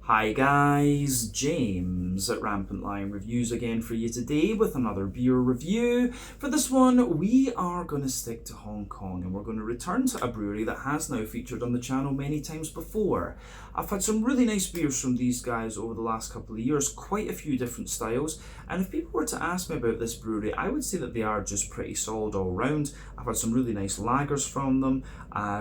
Hi guys, James at Rampant Lion Reviews again for you today with another beer review. For this one, we are going to stick to Hong Kong and we're going to return to a brewery that has now featured on the channel many times before. I've had some really nice beers from these guys over the last couple of years, quite a few different styles, and if people were to ask me about this brewery, I would say that they are just pretty solid all round. I've had some really nice lagers from them,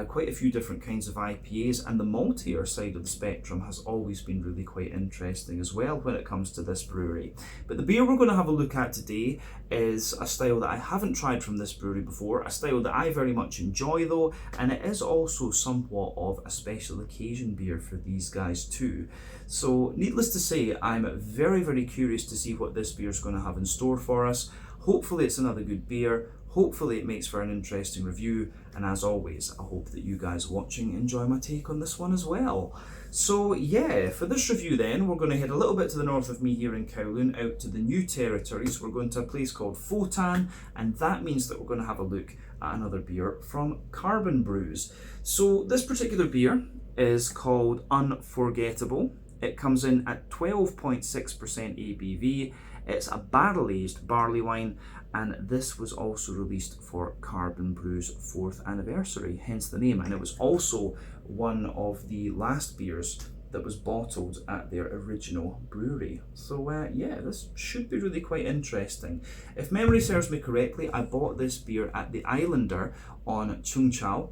quite a few different kinds of IPAs, and the maltier side of the spectrum has always been really quite interesting as well when it comes to this brewery. But the beer we're going to have a look at today is a style that I haven't tried from this brewery before, a style that I very much enjoy though, and it is also somewhat of a special occasion beer for these guys too. So needless to say, I'm very curious to see what this beer is going to have in store for us. Hopefully it's another good beer. Hopefully it makes for an interesting review, and as always, I hope that you guys watching enjoy my take on this one as well. So yeah, for this review then, we're going to head a little bit to the north of me here in Kowloon, out to the new territories. We're going to a place called Photan, and that means that we're going to have a look at another beer from Carbon Brews. So this particular beer is called Un4gettable. It comes in at 12.6% ABV. It's a barrel-aged barley wine, and this was also released for Carbon Brews' 4th anniversary, hence the name. And it was also one of the last beers that was bottled at their original brewery. So yeah, this should be really quite interesting. If memory serves me correctly, I bought this beer at the Islander on Chung Chau,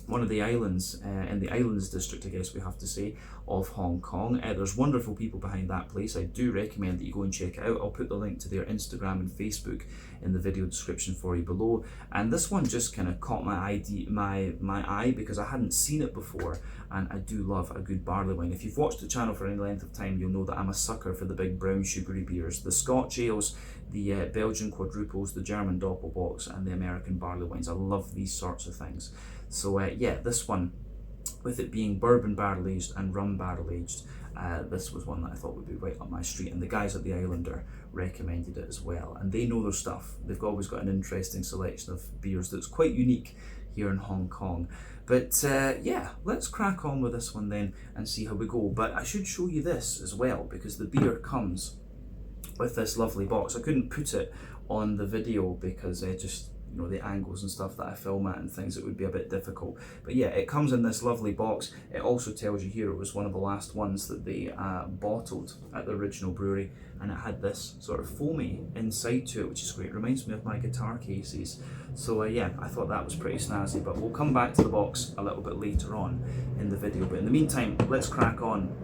one of the islands in the Islands district, I guess we have to say, of Hong Kong. There's wonderful people behind that place. I do recommend that you go and check it out. I'll put the link to their Instagram and Facebook in the video description for you below. And this one just kind of caught my eye because I hadn't seen it before, and I do love a good barley wine. If you've watched the channel for any length of time, you'll know that I'm a sucker for the big brown sugary beers, the Scotch ales, the Belgian quadruples, the German doppelbocks, and the American barley wines. I love these sorts of things. So yeah, this one, with it being bourbon barrel aged and rum barrel aged, this was one that I thought would be right up my street, and the guys at the Islander recommended it as well, and they know their stuff. They've always got an interesting selection of beers that's quite unique here in Hong Kong. But yeah, let's crack on with this one then and see how we go. But I should show you this as well, because the beer comes with this lovely box. I couldn't put it on the video because just, you know, the angles and stuff that I film at and things, it would be a bit difficult. But yeah, it comes in this lovely box. It also tells you here it was one of the last ones that they bottled at the original brewery, and it had this sort of foamy inside to it, which is great. It reminds me of my guitar cases. So yeah, I thought that was pretty snazzy, but we'll come back to the box a little bit later on in the video. But in the meantime, let's crack on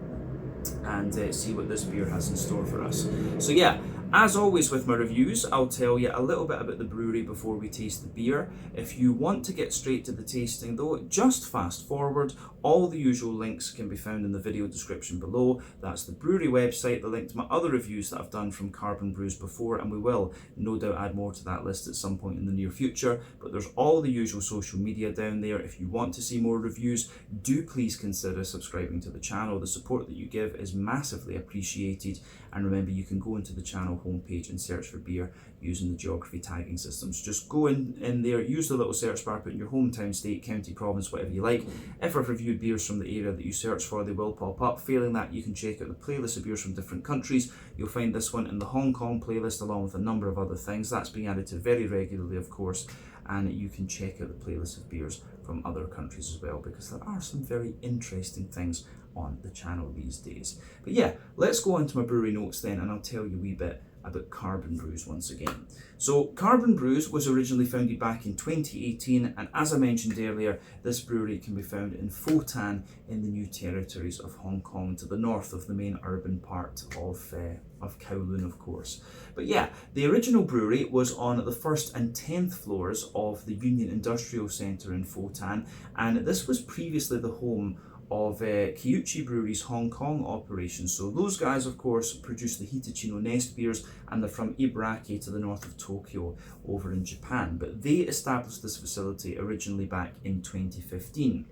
and see what this beer has in store for us. So yeah, as always with my reviews, I'll tell you a little bit about the brewery before we taste the beer. If you want to get straight to the tasting though, just fast forward. All the usual links can be found in the video description below. That's the brewery website, the link to my other reviews that I've done from Carbon Brews before, and we will no doubt add more to that list at some point in the near future. But there's all the usual social media down there. If you want to see more reviews, do please consider subscribing to the channel. The support that you give is massively appreciated, and remember, you can go into the channel homepage and search for beer using the geography tagging systems. Just go in there, use the little search bar, put in your hometown, state, county, province, whatever you like. If I've reviewed beers from the area that you search for, they will pop up. Failing that, you can check out the playlist of beers from different countries. You'll find this one in the Hong Kong playlist along with a number of other things. That's being added to very regularly, of course, and you can check out the playlist of beers from other countries as well, because there are some very interesting things on the channel these days. But yeah, let's go on to my brewery notes then, and I'll tell you a wee bit about Carbon Brews once again. So Carbon Brews was originally founded back in 2018, and as I mentioned earlier, this brewery can be found in Photan in the new territories of Hong Kong, to the north of the main urban part of Kowloon, of course. But yeah, the original brewery was on the 1st and 10th floors of the Union Industrial Centre in Photan, and this was previously the home of Kiuchi Brewery's Hong Kong operations. So those guys, of course, produce the Hitachino Nest beers, and they're from Ibaraki to the north of Tokyo over in Japan. But they established this facility originally back in 2015.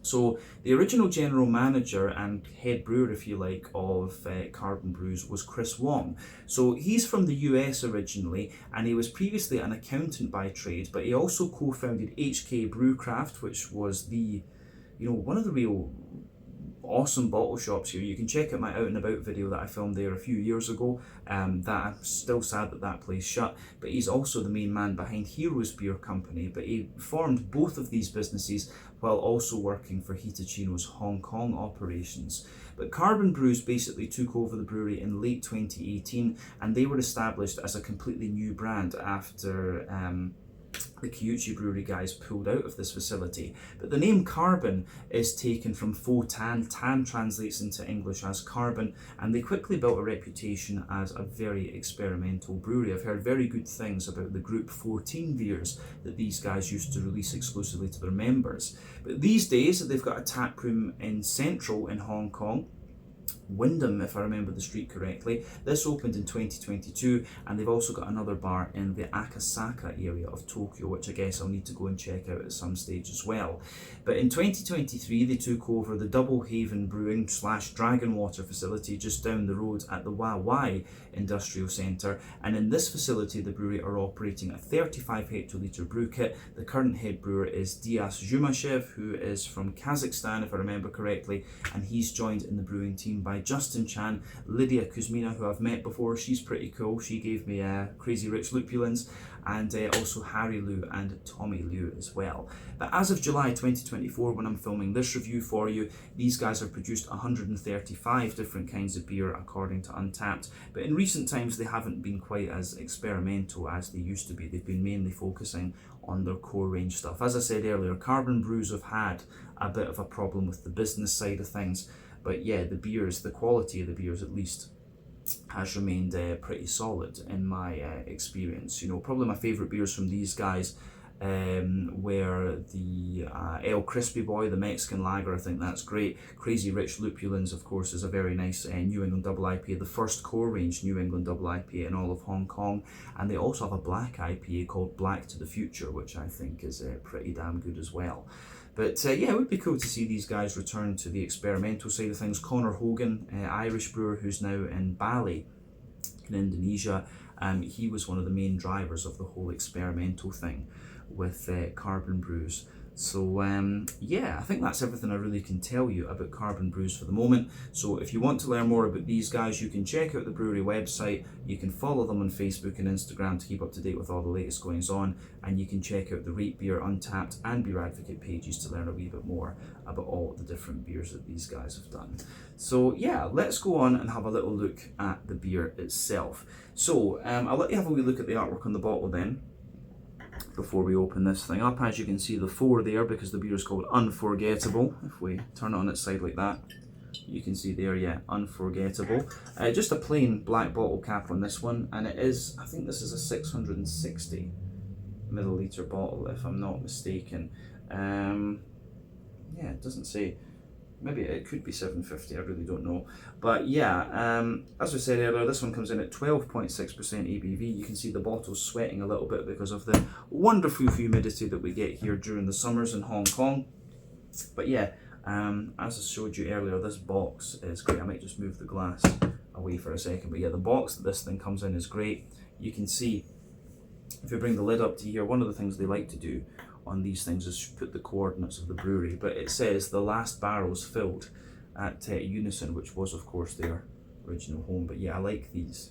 So the original general manager and head brewer, if you like, of Carbon Brews was Chris Wong. So he's from the US originally, and he was previously an accountant by trade, but he also co-founded HK Brewcraft, which was the, you know, one of the real awesome bottle shops here. You can check out my out and about video that I filmed there a few years ago. That I'm still sad that that place shut, but he's also the main man behind Heroes Beer Company. But he formed both of these businesses while also working for Hitachino's Hong Kong operations. But Carbon Brews basically took over the brewery in late 2018, and they were established as a completely new brand after the Kyuchi Brewery guys pulled out of this facility. But the name Carbon is taken from faux tan. Tan translates into English as carbon, and they quickly built a reputation as a very experimental brewery. I've heard very good things about the Group 14 beers that these guys used to release exclusively to their members. But these days they've got a tap room in Central in Hong Kong, Wyndham, if I remember the street correctly. This opened in 2022, and they've also got another bar in the Akasaka area of Tokyo, which I guess I'll need to go and check out at some stage as well. But in 2023 they took over the Double Haven Brewing / Dragon Water facility just down the road at the Wai Industrial Centre, and in this facility the brewery are operating a 35 hectolitre brew kit. The current head brewer is Dias Jumashev, who is from Kazakhstan if I remember correctly, and he's joined in the brewing team by Justin Chan, Lydia Kuzmina, who I've met before. She's pretty cool. She gave me Crazy Rich Lupulins, and also Harry Liu and Tommy Liu as well. But as of July 2024, when I'm filming this review for you, these guys have produced 135 different kinds of beer according to Untappd. But in recent times they haven't been quite as experimental as they used to be. They've been mainly focusing on their core range stuff. As I said earlier, Carbon Brews have had a bit of a problem with the business side of things, but yeah, the beers, the quality of the beers at least, has remained pretty solid in my experience. You know, probably my favourite beers from these guys were the El Crispy Boy, the Mexican lager. I think that's great. Crazy Rich Lupulins, of course, is a very nice New England double IPA, the first core range New England double IPA in all of Hong Kong. And they also have a black IPA called Black to the Future, which I think is pretty damn good as well. But yeah, it would be cool to see these guys return to the experimental side of things. Connor Hogan, Irish brewer who's now in Bali in Indonesia, he was one of the main drivers of the whole experimental thing with Carbon Brews. So yeah, I think that's everything I really can tell you about Carbon Brews for the moment. So if you want to learn more about these guys, you can check out the brewery website, you can follow them on Facebook and Instagram to keep up to date with all the latest goings on, and you can check out the Rate Beer, Untappd and Beer Advocate pages to learn a wee bit more about all the different beers that these guys have done. So yeah, let's go on and have a little look at the beer itself. So I'll let you have a wee look at the artwork on the bottle then, before we open this thing up. As you can see, the 4 there, because the beer is called Un4gettable. If we turn it on its side like that, you can see there, yeah, Un4gettable. Just a plain black bottle cap on this one, and it is, I think this is a 660 milliliter bottle if I'm not mistaken. Yeah, it doesn't say. Maybe it could be 750, I really don't know. But yeah, as we said earlier, this one comes in at 12.6% ABV. You can see the bottle's sweating a little bit because of the wonderful humidity that we get here during the summers in Hong Kong. But yeah, as I showed you earlier, this box is great. I might just move the glass away for a second. But yeah, the box that this thing comes in is great. You can see, if you bring the lid up to here, one of the things they like to do on these things is put the coordinates of the brewery, but it says the last barrels filled at Unison, which was of course their original home. But yeah, I like these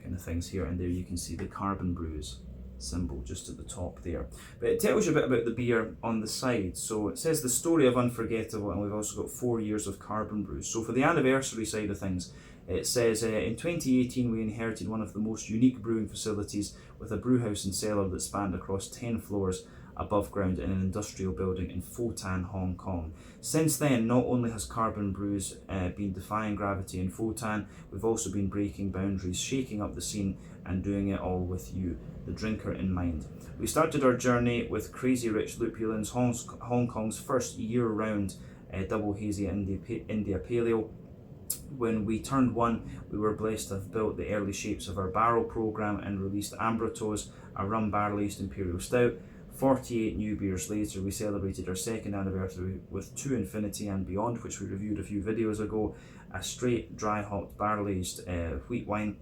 kind of things here, and there you can see the Carbon Brews symbol just at the top there. But it tells you a bit about the beer on the side. So it says the story of Un4gettable, and we've also got 4 years of Carbon Brews. So for the anniversary side of things, it says in 2018 we inherited one of the most unique brewing facilities with a brew house and cellar that spanned across 10 floors above ground in an industrial building in Fo-Tan, Hong Kong. Since then, not only has Carbon Brews been defying gravity in Fo-Tan, we've also been breaking boundaries, shaking up the scene, and doing it all with you, the drinker, in mind. We started our journey with Crazy Rich Lupulins, Hong Kong's first year-round double hazy India Pale Ale. When we turned 1, we were blessed to have built the early shapes of our barrel program and released Ambratos, a rum barrel-aged imperial stout. 48 new beers later, we celebrated our 2nd anniversary with To Infinity and Beyond, which we reviewed a few videos ago, a straight dry hopped barrel aged wheat wine.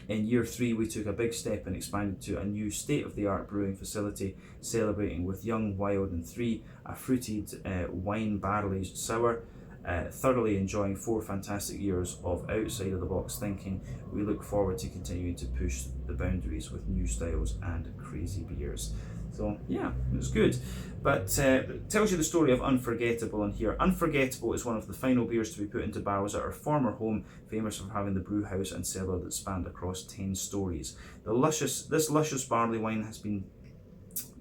In year 3, we took a big step and expanded to a new state-of-the-art brewing facility, celebrating with Young, Wild and 3, a fruited wine barrel aged sour. thoroughly enjoying 4 fantastic years of outside of the box thinking. We look forward to continuing to push the boundaries with new styles and crazy beers. So yeah, it was good. But it tells you the story of Un4gettable in here. Un4gettable is one of the final beers to be put into barrels at our former home, famous for having the brew house and cellar that spanned across 10 stories. This luscious barley wine has been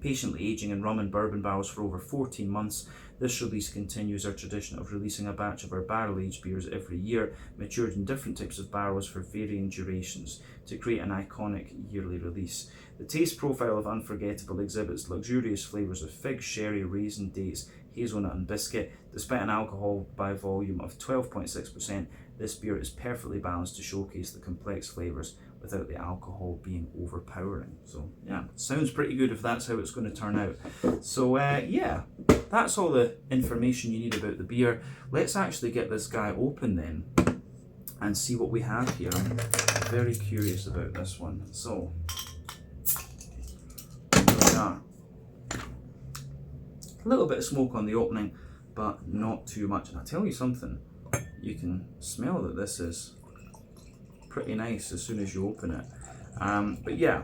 patiently aging in rum and bourbon barrels for over 14 months. This release continues our tradition of releasing a batch of our barrel-aged beers every year, matured in different types of barrels for varying durations, to create an iconic yearly release. The taste profile of Un4gettable exhibits luxurious flavours of fig, sherry, raisin, dates, hazelnut and biscuit. Despite an alcohol by volume of 12.6%, this beer is perfectly balanced to showcase the complex flavours without the alcohol being overpowering. So yeah, sounds pretty good if that's how it's going to turn out. So yeah, that's all the information you need about the beer. Let's actually get this guy open then and see what we have here. I'm very curious about this one. So here we are. A little bit of smoke on the opening, but not too much. And I'll tell you something, you can smell that this is pretty nice as soon as you open it. But yeah,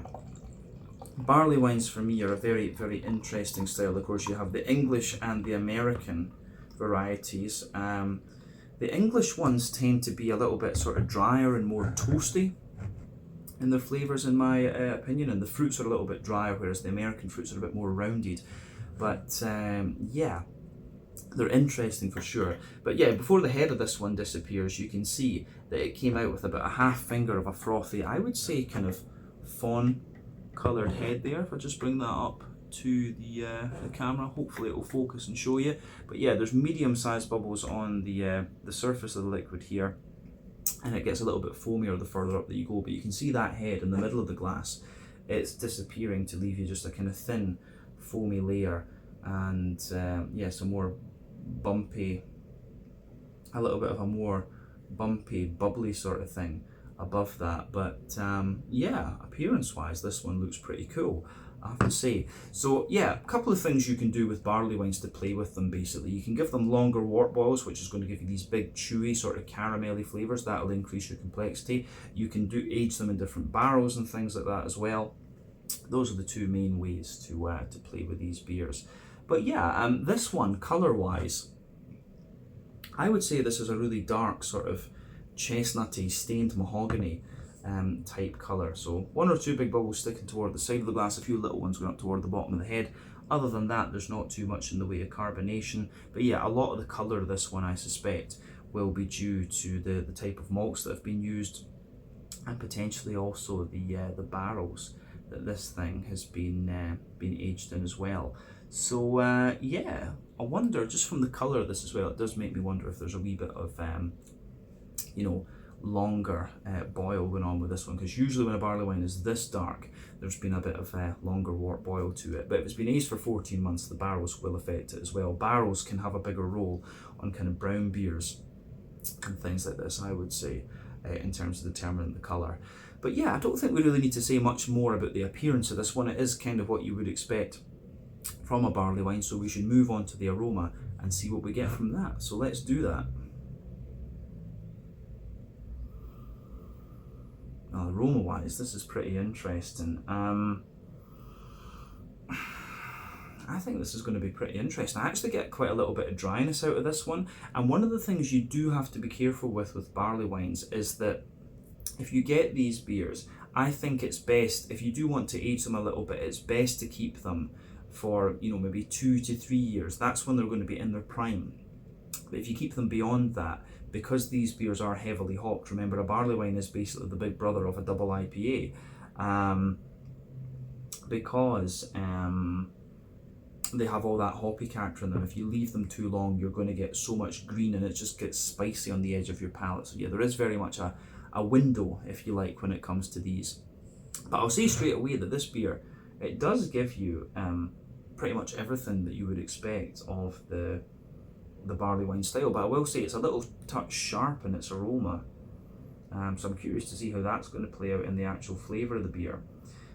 barley wines for me are a very, very interesting style. Of course, you have the English and the American varieties. The English ones tend to be a little bit sort of drier and more toasty in their flavours, in my opinion, and the fruits are a little bit drier, whereas the American fruits are a bit more rounded. But yeah, they're interesting for sure. But yeah, before the head of this one disappears, you can see that it came out with about a half finger of a frothy, I would say kind of fawn coloured head there. If I just bring that up to the camera, hopefully it will focus and show you. But yeah, there's medium-sized bubbles on the surface of the liquid here, and it gets a little bit foamier the further up that you go. But you can see that head in the middle of the glass, it's disappearing to leave you just a kind of thin foamy layer, and yeah, some more bumpy, a little bit of a more bumpy, bubbly sort of thing above that. But yeah, appearance wise, this one looks pretty cool, I have to say. So yeah, a couple of things you can do with barley wines to play with them. Basically, you can give them longer wort boils, which is going to give you these big chewy sort of caramelly flavours. That'll increase your complexity. You can age them in different barrels and things like that as well. Those are the two main ways to play with these beers. But yeah, this one, colour-wise, I would say this is a really dark sort of chestnutty, stained mahogany type colour. So 1 or 2 big bubbles sticking toward the side of the glass, a few little ones going up toward the bottom of the head. Other than that, there's not too much in the way of carbonation. But yeah, a lot of the colour of this one, I suspect, will be due to the type of malts that have been used, and potentially also the barrels that this thing has been aged in as well. So yeah, I wonder, just from the colour of this as well, it does make me wonder if there's a wee bit of you know, longer boil going on with this one, because usually when a barley wine is this dark, there's been a bit of longer wort boil to it. But if it's been aged for 14 months, the barrels will affect it as well. Barrels can have a bigger role on kind of brown beers and things like this, I would say, in terms of determining the colour. But yeah, I don't think we really need to say much more about the appearance of this one. It is kind of what you would expect from a barley wine, so we should move on to the aroma and see what we get from that. So let's do that. Now, aroma wise, this is pretty interesting. I think this is going to be pretty interesting. I actually get quite a little bit of dryness out of this one, and one of the things you do have to be careful with barley wines is that if you get these beers, I think it's best, if you do want to age them a little bit, it's best to keep them for, you know, maybe 2 to 3 years. That's when they're going to be in their prime. But if you keep them beyond that, because these beers are heavily hopped, remember a barley wine is basically the big brother of a double IPA, because they have all that hoppy character in them. If you leave them too long, you're going to get so much green and it just gets spicy on the edge of your palate. So yeah, there is very much a window, if you like, when it comes to these. But I'll say straight away that this beer, it does give you pretty much everything that you would expect of the barley wine style. But I will say it's a little touch sharp in its aroma. So I'm curious to see how that's going to play out in the actual flavour of the beer.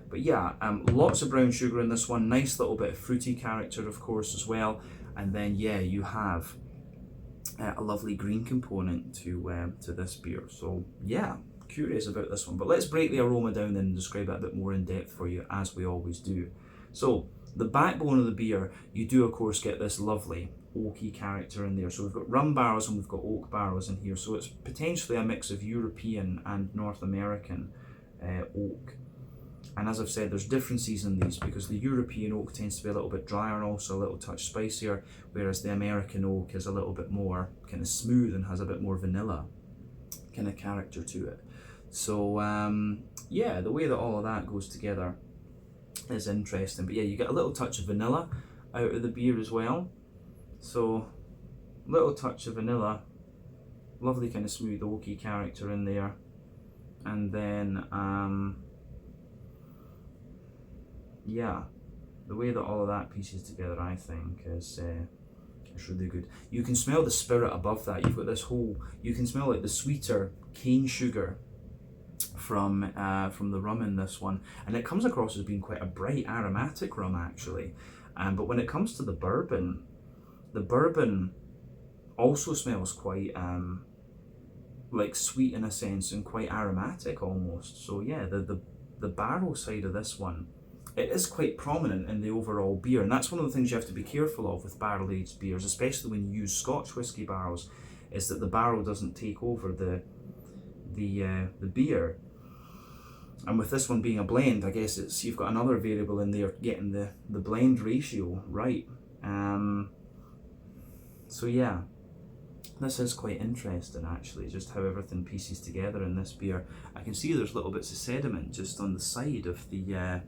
But yeah, lots of brown sugar in this one, nice little bit of fruity character, of course, as well. And then yeah, you have a lovely green component to this beer. So yeah, curious about this one. But let's break the aroma down then and describe it a bit more in depth for you, as we always do. So the backbone of the beer, you do of course get this lovely oaky character in there. So we've got rum barrels and we've got oak barrels in here. So it's potentially a mix of European and North American oak. And as I've said, there's differences in these because the European oak tends to be a little bit drier and also a little touch spicier, whereas the American oak is a little bit more kind of smooth and has a bit more vanilla kind of character to it. So yeah, the way that all of that goes together is interesting. But yeah, you get a little touch of vanilla out of the beer as well. So little touch of vanilla, lovely kind of smooth oaky character in there. And then yeah, the way that all of that pieces together, I think, is really good. You can smell the spirit above that. You've got this whole, you can smell like the sweeter cane sugar from the rum in this one, and it comes across as being quite a bright aromatic rum actually. But when it comes to the bourbon also smells quite like sweet in a sense and quite aromatic almost. So yeah, the barrel side of this one, it is quite prominent in the overall beer, and that's one of the things you have to be careful of with barrel-aged beers, especially when you use Scotch whisky barrels, is that the barrel doesn't take over the beer. And with this one being a blend, I guess it's, you've got another variable in there getting the blend ratio right. So yeah, this is quite interesting actually, just how everything pieces together in this beer. I can see there's little bits of sediment just on the side of the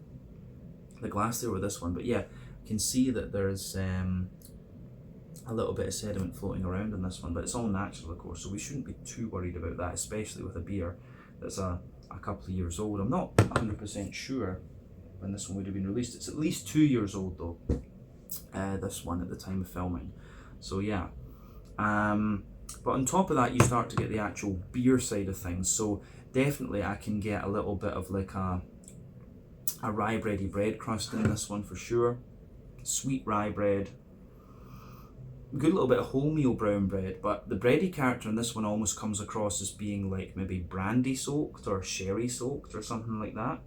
glass there with this one, but yeah, I can see that there's a little bit of sediment floating around in this one, but it's all natural of course, so we shouldn't be too worried about that, especially with a beer that's a couple of years old. I'm not 100% sure when this one would have been released. It's at least 2 years old though, this one at the time of filming. So yeah, but on top of that you start to get the actual beer side of things. So definitely I can get a little bit of like a rye bready bread crust in this one for sure. Sweet rye bread, good little bit of wholemeal brown bread, but the bready character in this one almost comes across as being like maybe brandy soaked or sherry soaked or something like that.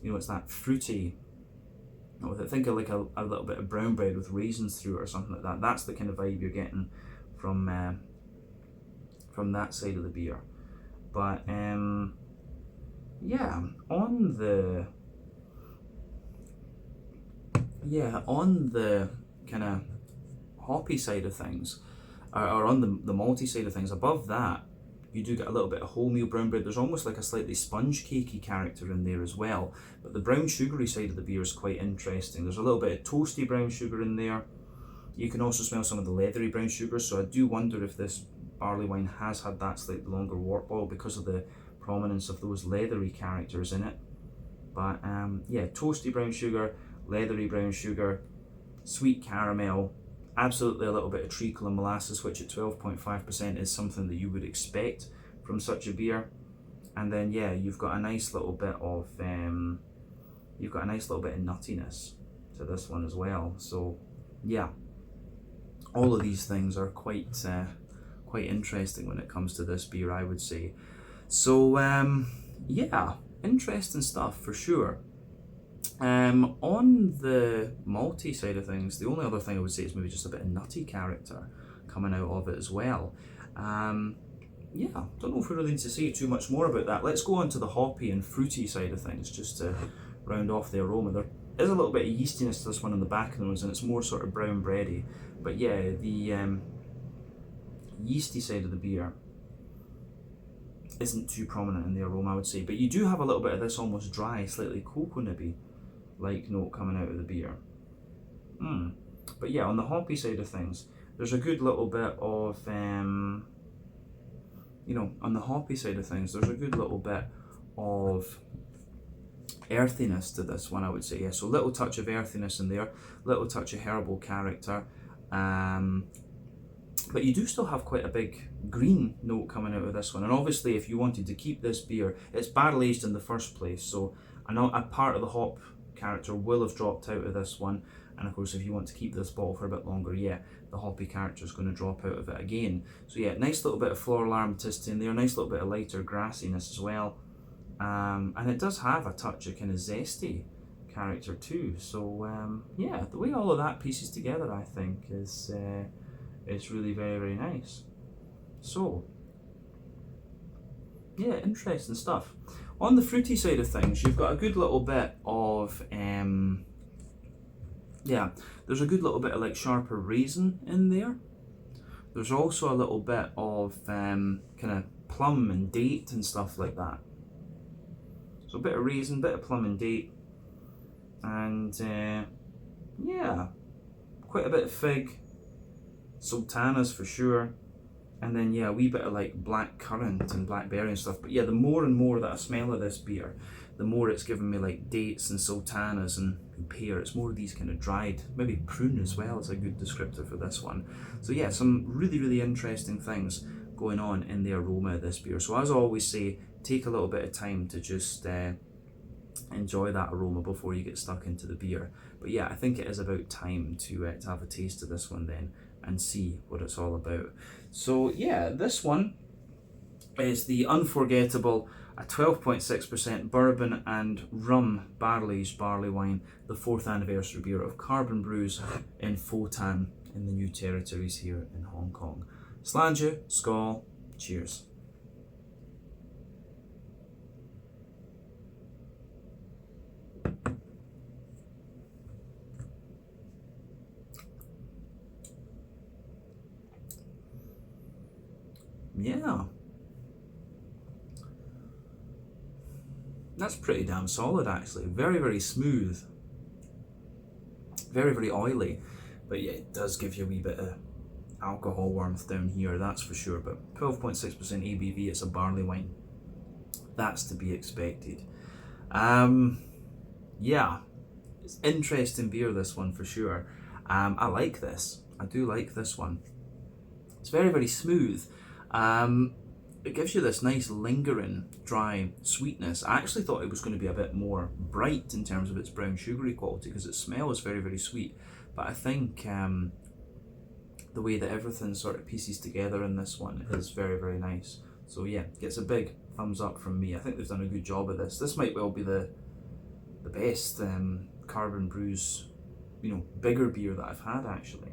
You know, it's that fruity, think of like a little bit of brown bread with raisins through it or something like that. That's the kind of vibe you're getting from that side of the beer. But yeah, on the kind of hoppy side of things, or on the malty side of things, above that you do get a little bit of wholemeal brown bread. There's almost like a slightly sponge cakey character in there as well, but the brown sugary side of the beer is quite interesting. There's a little bit of toasty brown sugar in there. You can also smell some of the leathery brown sugar, so I do wonder if this barley wine has had that slightly longer wort boil because of the prominence of those leathery characters in it. But yeah, toasty brown sugar, leathery brown sugar, sweet caramel, absolutely a little bit of treacle and molasses, which at 12.5% is something that you would expect from such a beer. And then yeah, you've got a nice little bit of nuttiness to this one as well. So yeah, all of these things are quite interesting when it comes to this beer, I would say. So yeah, interesting stuff for sure. On the malty side of things, the only other thing I would say is maybe just a bit of nutty character coming out of it as well. Yeah, don't know if we really need to say too much more about that. Let's go on to the hoppy and fruity side of things just to round off the aroma. There is a little bit of yeastiness to this one on the back of the nose, and it's more sort of brown bready. But yeah, the yeasty side of the beer isn't too prominent in the aroma, I would say. But you do have a little bit of this almost dry, slightly cocoa-nibby like note coming out of the beer. But yeah, on the hoppy side of things, there's a good little bit of, on the hoppy side of things, there's a good little bit of earthiness to this one, I would say. Yeah, so little touch of earthiness in there, little touch of herbal character. But you do still have quite a big green note coming out of this one. And obviously, if you wanted to keep this beer, it's barrel aged in the first place, so I know a part of the hop character will have dropped out of this one. And of course, if you want to keep this bottle for a bit longer, yeah, the hoppy character is going to drop out of it again. So yeah, nice little bit of floral aromaticity in there, nice little bit of lighter grassiness as well. And it does have a touch of kind of zesty character too. So yeah, the way all of that pieces together, I think, is really very, very nice. So yeah, interesting stuff. On the fruity side of things, you've got a good little bit of yeah, there's a good little bit of like sharper raisin in there. There's also a little bit of kind of plum and date and stuff like that. So a bit of raisin, bit of plum and date, and yeah, quite a bit of fig, sultanas for sure, and then yeah, a wee bit of like black currant and blackberry and stuff. But yeah, the more and more that I smell of this beer, the more it's giving me like dates and sultanas and pear. It's more of these kind of dried, maybe prune as well is a good descriptor for this one. So yeah, some really, really interesting things going on in the aroma of this beer. So as I always say, take a little bit of time to just enjoy that aroma before you get stuck into the beer. But yeah, I think it is about time to have a taste of this one then and see what it's all about. So yeah, this one is the Un4gettable, a 12.6% bourbon and rum barley-aged barley wine, the 4th anniversary beer of Carbon Brews in Photan in the New Territories here in Hong Kong. Slàinte, skål, cheers. Yeah. That's pretty damn solid actually. Very, very smooth. Very, very oily. But yeah, it does give you a wee bit of alcohol warmth down here, that's for sure. But 12.6% ABV, it's a barley wine. That's to be expected. Yeah, it's interesting beer, this one for sure. I like this. I do like this one. It's very, very smooth. It gives you this nice lingering dry sweetness. I actually thought it was going to be a bit more bright in terms of its brown sugary quality because its smell is very, very sweet. But I think the way that everything sort of pieces together in this one is very, very nice. So yeah, gets a big thumbs up from me. I think they've done a good job of this. This might well be the best Carbon Brews, bigger beer that I've had actually.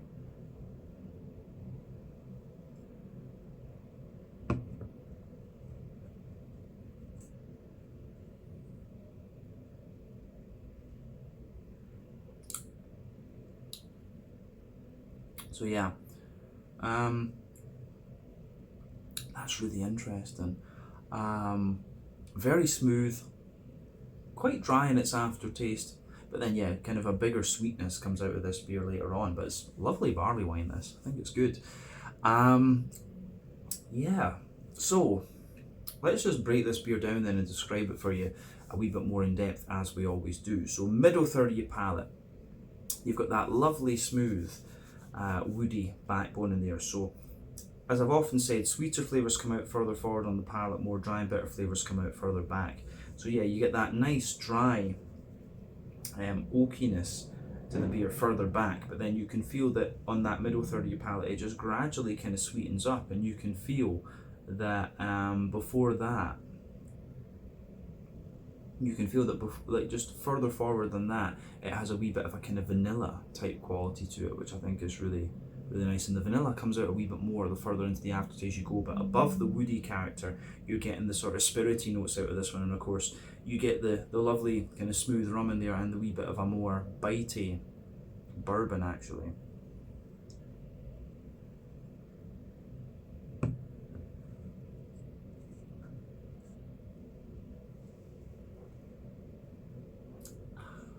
So yeah, that's really interesting. Very smooth, quite dry in its aftertaste, but then yeah, kind of a bigger sweetness comes out of this beer later on. But it's lovely barley wine, this. I think it's good. Yeah, so let's just break this beer down then and describe it for you a wee bit more in depth as we always do. So middle third of your palate, you've got that lovely smooth woody backbone in there. So as I've often said, sweeter flavours come out further forward on the palate, more dry and bitter flavours come out further back. So yeah, you get that nice dry oakiness to the beer further back, but then you can feel that on that middle third of your palate it just gradually kind of sweetens up, and you can feel that before that, you can feel that like just further forward than that, it has a wee bit of a kind of vanilla type quality to it, which I think is really, really nice. And the vanilla comes out a wee bit more the further into the aftertaste you go, but above the woody character, you're getting the sort of spirity notes out of this one, and of course you get the lovely kind of smooth rum in there and the wee bit of a more bitey bourbon actually.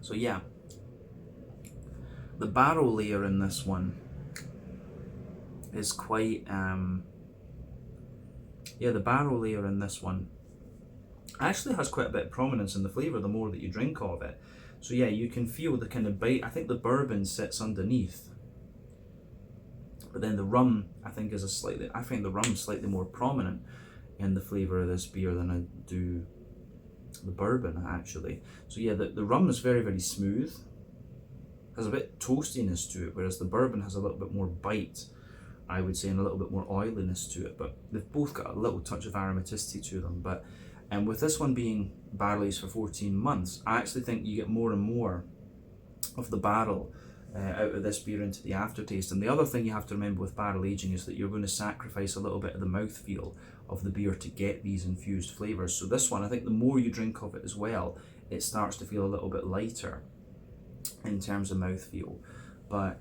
So yeah, the barrel layer in this one is quite, the barrel layer in this one actually has quite a bit of prominence in the flavour the more that you drink of it. So yeah, you can feel the kind of bite. I think the bourbon sits underneath, but then the rum I find the rum slightly more prominent in the flavour of this beer than I do the bourbon actually. So yeah, the rum is very, very smooth. has a bit toastiness to it, whereas the bourbon has a little bit more bite, I would say, and a little bit more oiliness to it. But they've both got a little touch of aromaticity to them. But and with this one being barrel aged for 14 months, I actually think you get more and more of the barrel out of this beer into the aftertaste. And the other thing you have to remember with barrel aging is that you're going to sacrifice a little bit of the mouthfeel of the beer to get these infused flavours. So this one, I think the more you drink of it as well, it starts to feel a little bit lighter in terms of mouthfeel. But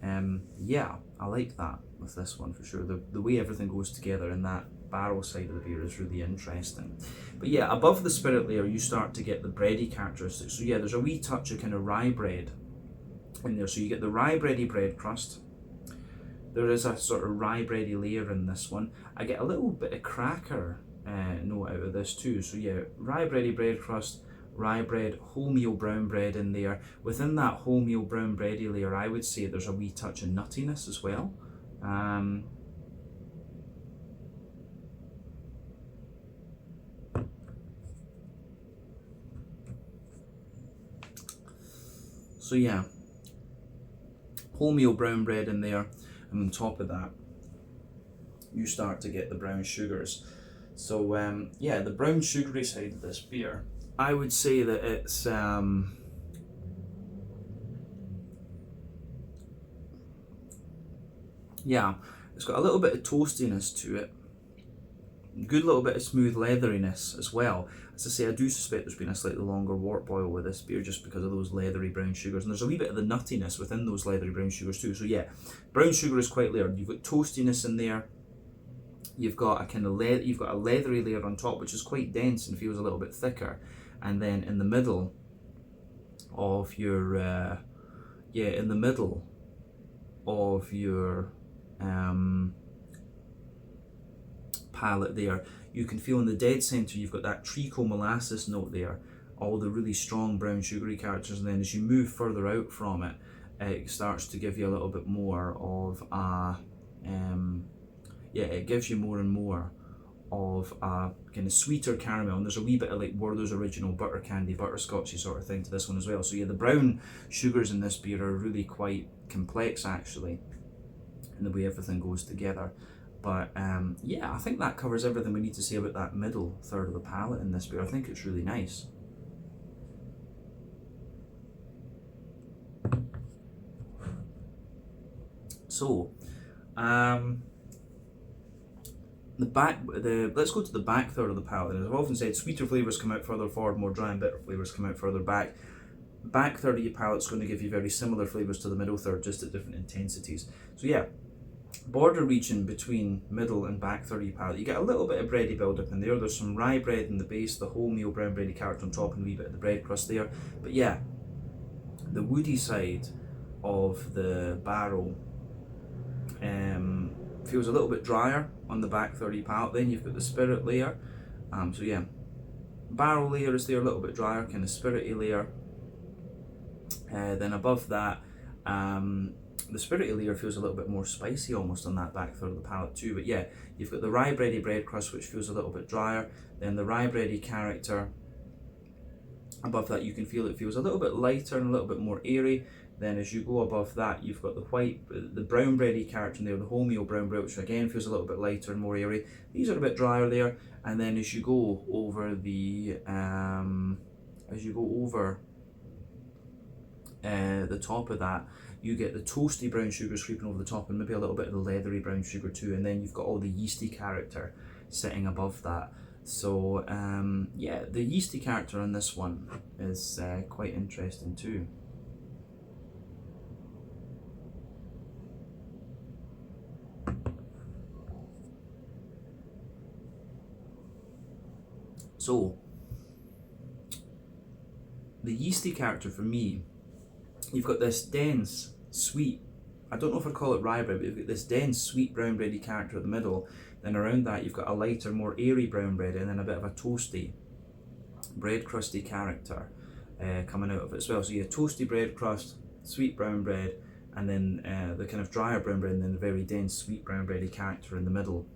yeah, I like that with this one for sure. The way everything goes together in that barrel side of the beer is really interesting. But yeah, above the spirit layer you start to get the bready characteristics. So yeah, there's a wee touch of kind of rye bread in there. So you get the rye bready bread crust. There is a sort of rye bready layer in this one. I get a little bit of cracker note out of this too. So yeah, rye bready bread crust, rye bread, wholemeal brown bread in there. Within that wholemeal brown bready layer, I would say there's a wee touch of nuttiness as well. So yeah, wholemeal brown bread in there, and on top of that you start to get the brown sugars. So yeah, the brown sugary side of this beer, I would say that it's yeah, it's got a little bit of toastiness to it, good little bit of smooth leatheriness as well. As I say, I do suspect there's been a slightly longer wort boil with this beer just because of those leathery brown sugars, and there's a wee bit of the nuttiness within those leathery brown sugars too. So yeah, brown sugar is quite layered. You've got toastiness in there. You've got a kind of you've got a leathery layer on top, which is quite dense and feels a little bit thicker. And then in the middle of your palate there, you can feel in the dead centre you've got that treacle molasses note there, all the really strong brown sugary characters, and then as you move further out from it, it starts to give you a little bit more of a it gives you more and more of a kind of sweeter caramel, and there's a wee bit of like Werther's Original butter candy, butterscotchy sort of thing to this one as well. So yeah, the brown sugars in this beer are really quite complex actually in the way everything goes together. But yeah, I think that covers everything we need to say about that middle third of the palate in this beer. I think it's really nice. So let's go to the back third of the palate. And as I've often said, sweeter flavours come out further forward, more dry and bitter flavours come out further back. Back third of your palate's going to give you very similar flavours to the middle third, just at different intensities. So yeah, border region between middle and back third of your palate, you get a little bit of bready build up in there. There's some rye bread in the base, the wholemeal brown bready character on top, and a wee bit of the bread crust there. But yeah, the woody side of the barrel feels a little bit drier on the back 30 palate. Then you've got the spirit layer. So yeah, barrel layer is there, a little bit drier, kind of spirity layer. Then above that, the spirity layer feels a little bit more spicy almost on that back third of the palate too. But yeah, you've got the rye bready bread crust, which feels a little bit drier. Then the rye bready character. Above that, you can feel it feels a little bit lighter and a little bit more airy. Then as you go above that, you've got the brown bready character in there, the wholemeal brown bread, which again feels a little bit lighter and more airy. These are a bit drier there. And then as you go over the top of that, you get the toasty brown sugars creeping over the top, and maybe a little bit of the leathery brown sugar too. And then you've got all the yeasty character sitting above that. So yeah, the yeasty character on this one is quite interesting too. So the yeasty character for me, you've got this dense, sweet, I don't know if I'd call it rye bread, but you've got this dense, sweet brown bready character at the middle. Then around that you've got a lighter, more airy brown bread, and then a bit of a toasty, bread crusty character coming out of it as well. So you have toasty bread crust, sweet brown bread, and then the kind of drier brown bread, and then the very dense, sweet brown bready character in the middle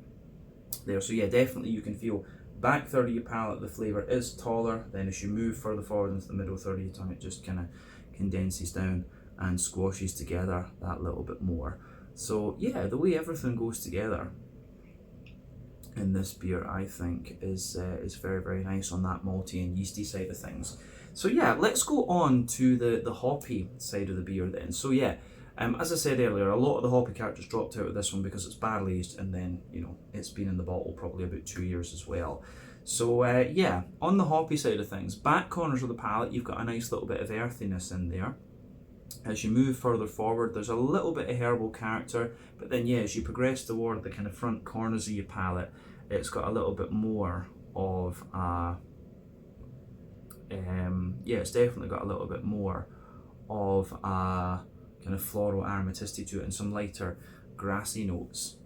there. So yeah, definitely you can feel back third of your palate, the flavour is taller. Then as you move further forward into the middle third of your tongue, it just kind of condenses down and squashes together that little bit more. So yeah, the way everything goes together in this beer, I think, is very, very nice on that malty and yeasty side of things. So yeah, let's go on to the hoppy side of the beer then. So yeah, as I said earlier, a lot of the hoppy characters dropped out of this one because it's barrel aged, and then, you know, it's been in the bottle probably about 2 years as well. So yeah, on the hoppy side of things, back corners of the palate, you've got a nice little bit of earthiness in there. As you move further forward, there's a little bit of herbal character, but then yeah, as you progress toward the kind of front corners of your palate, it's got a little bit more of yeah, it's definitely got a little bit more of a kind of floral aromaticity to it, and some lighter grassy notes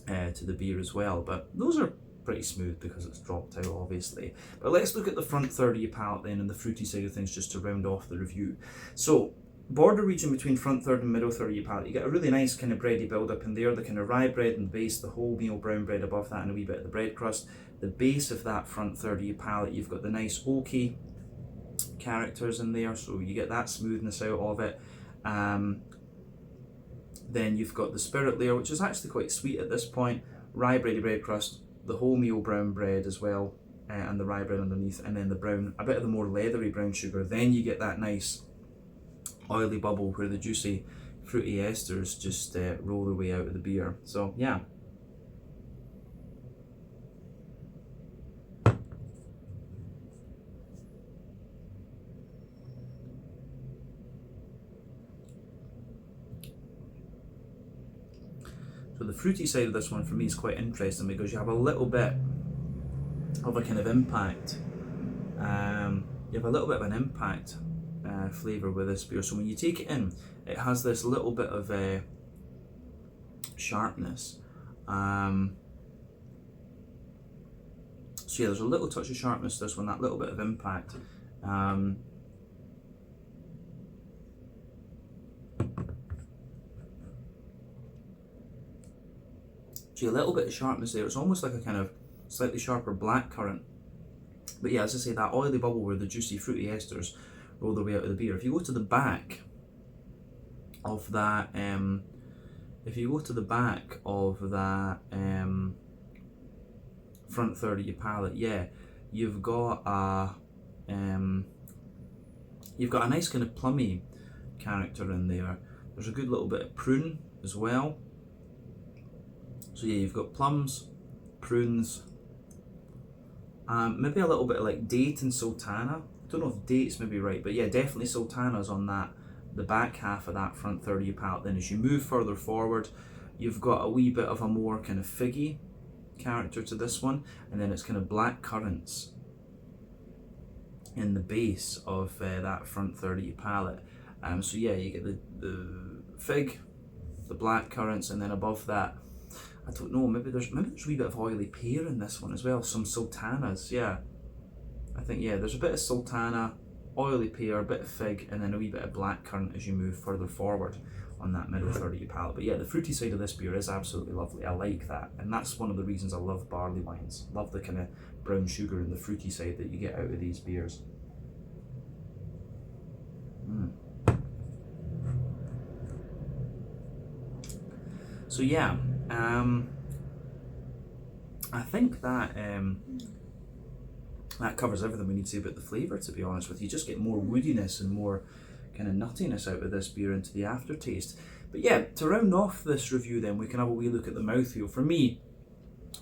to the beer as well. But those are pretty smooth because it's dropped out, obviously. But let's look at the front third of your palate then, and the fruity side of things, just to round off the review. So border region between front third and middle third of your palate, you get a really nice kind of bready build up in there, the kind of rye bread in the base, the wholemeal brown bread above that, and a wee bit of the bread crust. The base of that front third of your palate, you've got the nice oaky characters in there, so you get that smoothness out of it. Then you've got the spirit layer, which is actually quite sweet at this point, rye bready bread crust, the wholemeal brown bread as well, and the rye bread underneath, and then the brown, a bit of the more leathery brown sugar. Then you get that nice oily bubble where the juicy fruity esters just roll their way out of the beer. So yeah. So the fruity side of this one for me is quite interesting because you have a little bit of a kind of impact. You have a little bit of an impact flavour with this beer. So when you take it in, it has this little bit of sharpness. So yeah, there's a little touch of sharpness to this one, that little bit of impact. So a little bit of sharpness there. It's almost like a kind of slightly sharper black currant. But yeah, as I say, that oily bubble where the juicy fruity esters roll their way out of the beer. If you go to the back of that, front third of your palate, yeah, you've got a nice kind of plummy character in there. There's a good little bit of prune as well. So yeah, you've got plums, prunes, maybe a little bit of like date and sultana. I don't know if date's maybe right, but yeah, definitely sultanas on that, the back half of that front third of your palate. Then as you move further forward, you've got a wee bit of a more kind of figgy character to this one, and then it's kind of black currants in the base of that front third of your palate. So yeah, you get the fig, the black currants, and then above that, I don't know, maybe there's a wee bit of oily pear in this one as well, some sultanas, yeah. I think, yeah, there's a bit of sultana, oily pear, a bit of fig, and then a wee bit of black currant as you move further forward on that middle third of your palate. But yeah, the fruity side of this beer is absolutely lovely. I like that, and that's one of the reasons I love barley wines. Love the kind of brown sugar and the fruity side that you get out of these beers. So yeah, I think that that covers everything we need to say about the flavour, to be honest with you. You just get more woodiness and more kind of nuttiness out of this beer into the aftertaste. But yeah, to round off this review then, we can have a wee look at the mouthfeel. For me,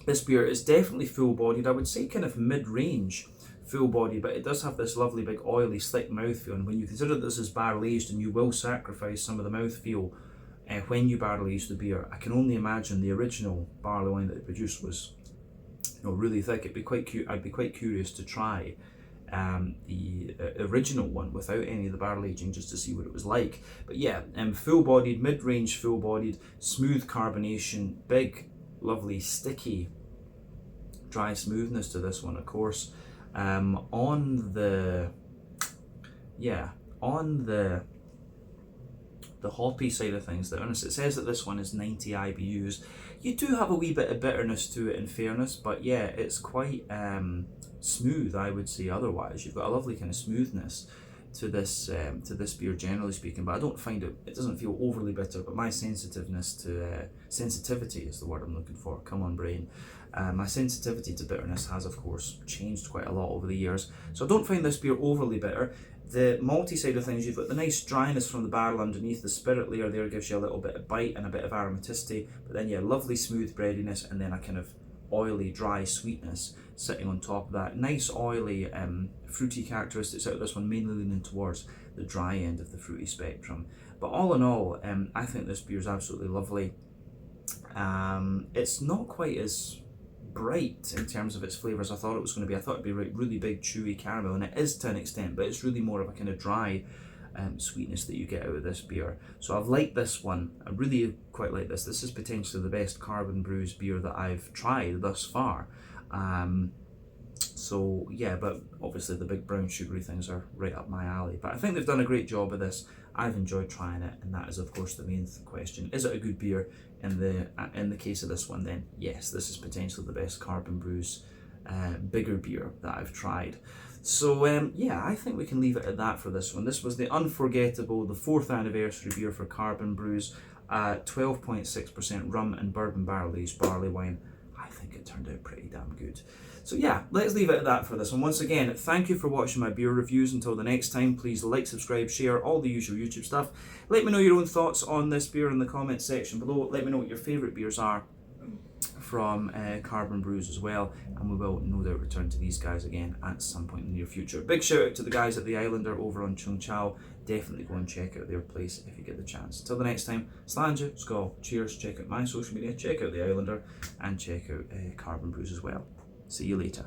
this beer is definitely full-bodied. I would say kind of mid-range full-bodied, but it does have this lovely big oily slick mouthfeel. And when you consider this as barrel-aged, and you will sacrifice some of the mouthfeel when you barrel age the beer, I can only imagine the original barley wine that they produced was, you know, really thick. I'd be quite curious to try the original one without any of the barrel aging, just to see what it was like. But yeah, full-bodied, mid-range full-bodied, smooth carbonation, big, lovely, sticky, dry smoothness to this one, of course. On the hoppy side of things, it says that this one is 90 IBUs. You do have a wee bit of bitterness to it, in fairness, but yeah, it's quite smooth, I would say. Otherwise, you've got a lovely kind of smoothness to this beer generally speaking, but I don't find it doesn't feel overly bitter, but my sensitivity is the word I'm looking for, come on brain. My sensitivity to bitterness has of course changed quite a lot over the years, so I don't find this beer overly bitter. The malty side of things, you've got the nice dryness from the barrel underneath, the spirit layer there gives you a little bit of bite and a bit of aromaticity, but then lovely smooth breadiness, and then a kind of oily dry sweetness sitting on top of that. Nice oily fruity characteristics out of this one, mainly leaning towards the dry end of the fruity spectrum. But all in all, I think this beer is absolutely lovely. It's not quite as bright in terms of its flavours I thought it was going to be. I thought it'd be really big chewy caramel, and it is to an extent, but it's really more of a kind of dry sweetness that you get out of this beer. So I've liked this one. I really quite like this. This is potentially the best Carbon Brews beer that I've tried thus far. So yeah, but obviously the big brown sugary things are right up my alley. But I think they've done a great job of this. I've enjoyed trying it, and that is of course the main question. Is it a good beer? In the case of this one, then yes, this is potentially the best Carbon Brews bigger beer that I've tried. So yeah, I think we can leave it at that for this one. This was the Un4gettable, the 4th anniversary beer for Carbon Brews, 12.6% rum and bourbon barrel aged barley wine. I think it turned out pretty damn good. So yeah, let's leave it at that for this one. Once again, thank you for watching my beer reviews. Until the next time, please like, subscribe, share, all the usual YouTube stuff. Let me know your own thoughts on this beer in the comments section below. Let me know what your favourite beers are from Carbon Brews as well, and we will no doubt return to these guys again at some point in the near future. Big shout out to the guys at the Islander over on Chung-Chau. Definitely go and check out their place if you get the chance. Till the next time, Slàinte, Skål, cheers, check out my social media, check out the Islander, and check out Carbon Brews as well. See you later.